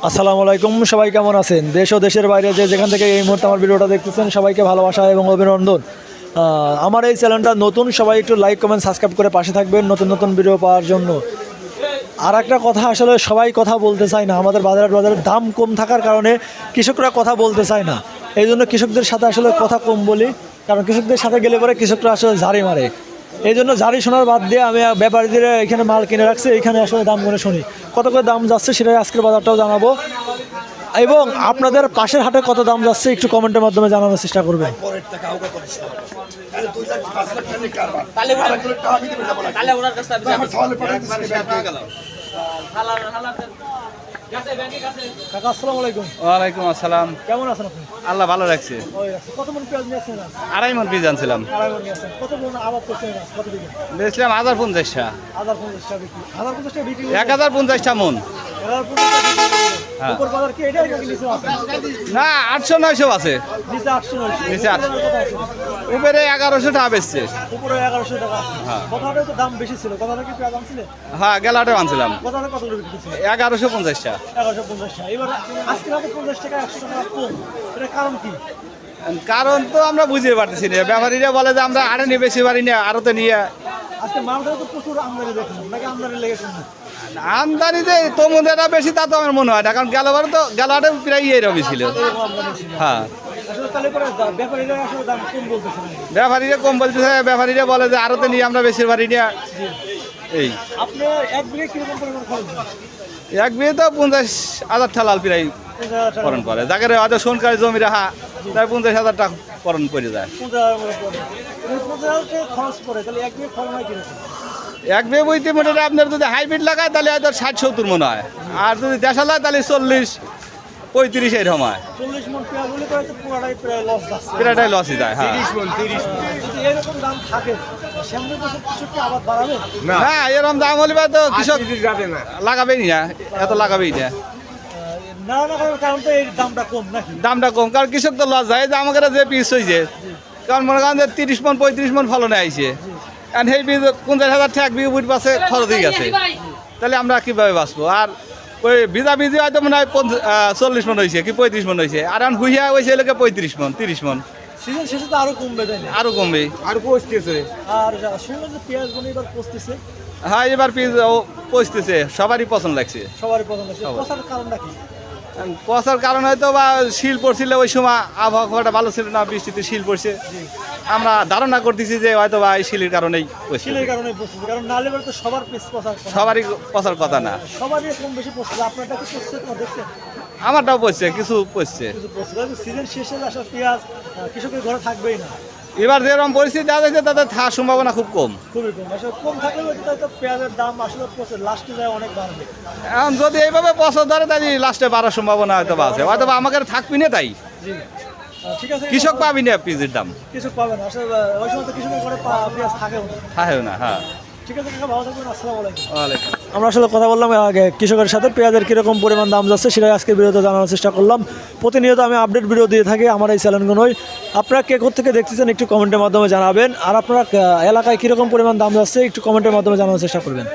আসসালামু আলাইকুম, সবাই কেমন আছেন? দেশ ও দেশের বাইরে যে যেখান থেকে এই মুহূর্তে আমার ভিডিওটা দেখতেছেন সবাইকে ভালোবাসা এবং অভিনন্দন। আমার এই চ্যানেলটা নতুন, সবাই একটু লাইক কমেন্ট সাবস্ক্রাইব করে পাশে থাকবেন নতুন নতুন ভিডিও পাওয়ার জন্য। আর একটা কথা, আসলে সবাই কথা বলতে চায় না, আমাদের বাজারের দাম কম থাকার কারণে কৃষকরা কথা বলতে চায় না। এই জন্য কৃষকদের সাথে আসলে কথা কম বলি, কারণ কৃষকদের সাথে গেলে পরে কৃষকরা আসলে ঝাড়ি মারে। এই জন্য ঝাড়ি শোনার বাদ দিয়ে আমি ব্যাপারীদের এখানে মাল কিনে রাখছি, এখানে আসলে দাম গুনে শুনি কত করে দাম যাচ্ছে, সেটাই আজকের বাজারটাও জানাবো। এবং আপনাদের পাশের হাটে কত দাম যাচ্ছে একটু কমেন্টের মাধ্যমে জানানোর চেষ্টা করবেন। কাকা আসসালামু আলাইকুম। ওয়ালাইকুম আসসালাম। কেমন আছেন আপনি? আল্লাহ ভালো রাখছে। কত মন পেঁয়াজ নিয়েছেন? 2.5 মন বীজ আনছিলাম। কত মন আবাদ করছেন? কত বিঘা? বেচলাম 1050টা। 1050টা বিক্রি। 1050টা বিক্রি। 1050টা মন। 1050টা বিক্রি। হ্যাঁ। উপর বাজার কি এটাই নাকি নিচে আছে? না 800-900 আছে। নিচে 800। নিচে 800। উপরে 1100 টাকা বেচছে। উপরে 1100 টাকা আছে। হ্যাঁ। কথাটা তো দাম বেশি ছিল। কথাটা কি পেঁয়াজ আনছিলেন? হ্যাঁ, গেলাটে আনছিলাম। কথাটা কত করে বিক্রি ছিল? 1150টা। 1150 টাকা। এবার আজকে রাতে 50 টাকা 100 টাকা কম। এর কারণ কি? কারণ তো আমরা বুঝতে পারতেছি না। ব্যাপারীরা বলে যে আমরা আড়ে নিয়ে বেশি পারি না, আরতে নিয়ে। আজকে মালটা তো প্রচুর আমদানি দেখলাম, নাকি আমদানি লেগেছে না? আমদানি যে তোমরা বেশি তা তো আমার মনে হয় না, কারণ গেলবার তো গেলাটে প্রায় এরকমই ছিল। এরকম আমদানি ছিল। হ্যাঁ, আসলে তাহলে পরে ব্যাপারীরা আসলে দাম কম বলতেছে না। ব্যাপারীরা কম বলতেছে। ব্যাপারীরা বলে যে আরতে নিয়ে আমরা বেশি পারি না। এই আপনি এক বিঘে কিরকম পরিমাণ খরচ হয়? এক বিয়ে তো 50,000 টাকা প্রায় 50,000 টাকা। করণ করে। যাকে হয়তো সরকারি জমি রাখা তাই 50,000 টাকা করণ করে যায়। 50,000 মতো পড়ে। 50,000 টাকা খরচ পড়ে, তাহলে এক বিঘে ফলন হয় কিরকম? এক বিয়ে বইতে মোটামুটি আপনার যদি হাইব্রিড লাগায় তাহলে হয়তো 60-70 মনে হয়, আর যদি দেশাল হয় তাহলে 40-35 এরকম হয়। 40 মণ পেঁয়াজ হলে পরে তো পুরাটাই প্রায় লস যাচ্ছে। প্রায়টাই লসই যায়। হ্যাঁ, 30 মণ। যদি এরকম দাম থাকে, সামনের বছর কৃষককে আবার বাড়াবে? না এরকম দাম হলে তো কৃষক লাগাবেই না, এত লাগাবেই না। না না করার কারণ তো এই দামটা কম নাকি? দামটা কম, কারণ কৃষক তো লস যায়। যে আমাকে যে পিস হয়েছে, কারণ মনে করেন যে 30 মণ 35 মণ ফলনে আইছে, কারণ সেই বীজ 50,000 টাকা এক বিঘে বুট পাশে খরচ হয়ে গেছে। তাহলে আমরা কীভাবে বাঁচবো? আর ওই ভিজা ভিজি হয়তো মনে হয় 40 মণ হয়েছে কি 35 মণ হয়েছে, আর এখন হুইয়া হয়েছে এলাকা 35 মণ 30 মণ। সিজন শেষে তো আরো কমবে, তাই না? আরো কমবে, আরো পচতেছে। আর শুনলাম যে পেঁয়াজ গুলো এবার পচতেছে। হ্যাঁ, এবার পিস পচতেছে, সবারই পছন্দ লাগছে। সবারই পছন্দ হচ্ছে। পচার কারণটা কি? পচার কারণ হয়তো বা শিল পড়ছিল, ওই সময় আবহাওয়াটা ভালো ছিল না, বৃষ্টিতে শিল পড়ছে। আমরা ধারণা করতেছি যে হয়তো বা এই শিলের কারণেই পচছে। শিলের কারণে পচতেছে, কারণ নালে পরে তো সবার পিস পচার কথা। সবারই পচার কথা না, সবারই কম বেশি পচতেছে। আপনারটা কি পচছে তো দেখছেন? আমারটাও পচছে, কিছু পচছে। কিছু পচছে। সিজন শেষে আসলে পেঁয়াজ কৃষকের ঘরে থাকবেই না। এবার যেরকম পরিস্থিতি দেখা যাচ্ছে তাদের থাকার সম্ভাবনা খুব কম। খুবই কম। আসলে কম থাকলেও তো পেঁয়াজের দাম আসলে পচে লাস্টে যায় অনেক বাড়বে। এখন যদি এইভাবে পচা ধরে তাহলে লাস্টে বাড়ার সম্ভাবনা হয়তো বা আছে, হয়তো বা আমাকে থাকবি না, তাই জি, ঠিক আছে। কৃষক পাবি না পিসের দাম। কৃষক পাবে না আসলে, ওই সময় তো কৃষকের ঘরে পেঁয়াজ থাকেও না। থাকেও না। হ্যাঁ, ঠিক আছে কাকা, ভালো থাকবেন। আসসালামু আলাইকুম। ওয়ালাইকুম। আমরা আসলে কথা বললাম আগে কৃষকের সাথে, পেঁয়াজের কীরকম পরিমাণ দাম যাচ্ছে সেটাই আজকে ভিডিওতে জানানোর চেষ্টা করলাম। প্রতিনিয়ত আমি আপডেট ভিডিও দিয়ে থাকি আমার এই চ্যানেলগুলোই। আপনারা কে কোথা থেকে দেখতেছেন একটু কমেন্টের মাধ্যমে জানাবেন, আর আপনারা এলাকায় কীরকম পরিমাণ দাম যাচ্ছে একটু কমেন্টের মাধ্যমে জানানোর চেষ্টা করবেন।